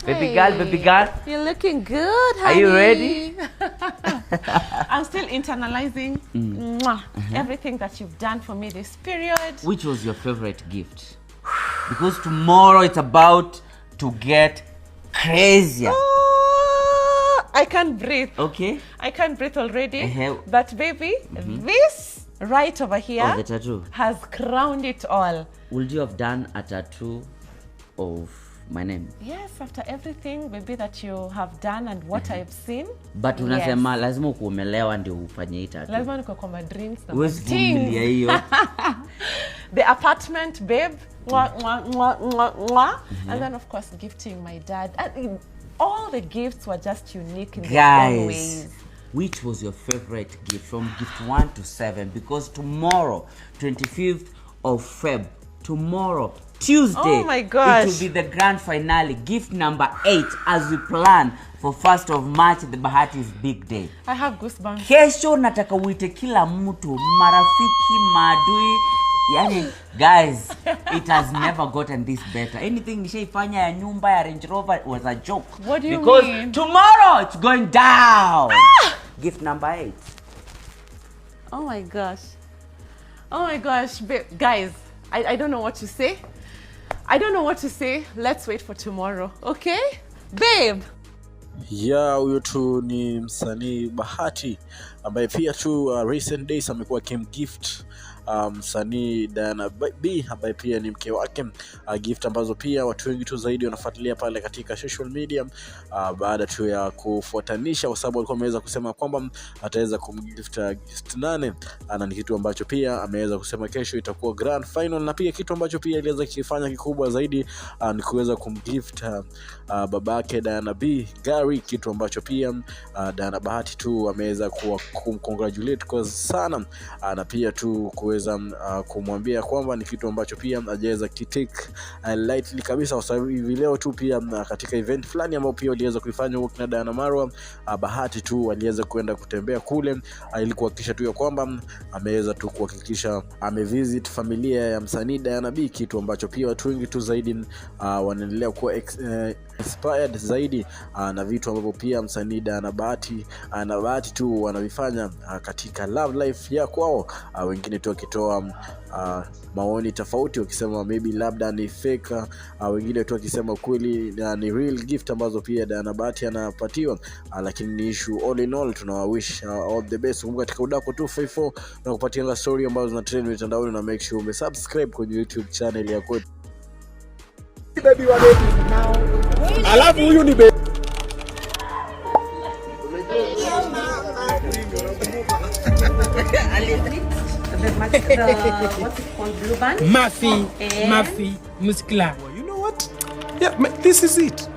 Baby girl. You're looking good, honey. Are you ready? I'm still internalizing everything that you've done for me this period. Which was your favorite gift? Because tomorrow it's about to get crazier. I can't breathe. Okay. I can't breathe already. But baby, this right over here the tattoo has crowned it all. Would you have done a tattoo of my name? Yes, after everything baby that you have done and what I've seen. But unasema lazima ukuumelewa ndio ufanye hii tattoo. Lazima niko kwa my dreams na vumilia hiyo. The apartment, babe. And then of course gifting my dad. And all the gifts were just unique in their own ways. Which was your favorite gift from gift 1 to 7? Because tomorrow, 25th of Feb, tomorrow, Tuesday, oh my gosh, it will be the grand finale, gift number 8, as we plan for 1st of March, the Bahati's big day. I have goosebumps. Kesho nataka uite kila mtu, marafiki, maadui. Yani, guys, it has never gotten this better. Anything nishaifanya ya nyumba ya Range Rover was a joke. What do you because mean? Tomorrow it's going down. Gift number 8. Oh my gosh. Oh my gosh, guys, I don't know what to say. I don't know what to say. Let's wait for tomorrow, okay? Babe. Yeah, huyo tu ni msanii Bahati ambaye pia tu recent days amekuwa gift msanii Diana B ambaye pia ni mke wake, gift ambazo pia watu wengi tu zaidi wanafuatilia pale katika social media baada tu ya kufuatanisha, kwa sababu alikuwa ameweza kusema kwamba ataweza kumgift gift 8 na ni kitu ambacho pia ameweza kusema kesho itakuwa grand final, na pia kitu ambacho pia aliweza kufanya kikubwa zaidi ni kuweza kumgift babake Diana B Gary, kitu ambacho pia Diana Bahati tu ameweza kumcongratulate kwa sana na pia tu kuweza kumwambia kwamba ni kitu ambacho pia hajaweza kitake lightly kabisa, kwa sababu hivi leo tu pia katika event fulani ambayo pia waliweza kuifanya huko na Diana Marwa, Bahati tu aliweza kwenda kutembea kule ili kuhakikisha tu ya kwamba ameweza tu kuhakikisha amevisit familia ya msanii Diana B, kitu ambacho pia watu wengi tu zaidi wanaendelea kuwa inspired zaidi na vitu ambavyo pia msanii Diana Bahati na Bahati tu wanavifanya katika love life ya kwao, wengine tu wakitoa maoni tofauti wakisema maybe labda ni fake, wengine tu wakisema kweli ni real gift ambazo pia Diana Bahati anapatiwa, lakini ni issue all in all tunawish all the best. Kumbuka katika Udako 254 na kupatia story ambazo zina trend mitandaoni, na make sure umesubscribe kwenye YouTube channel ya kwetu. Baby wa baby now. Alafu huyu ni baby. What's it called? Blue band? Mafi, muscular. You know what? Yeah, this is it.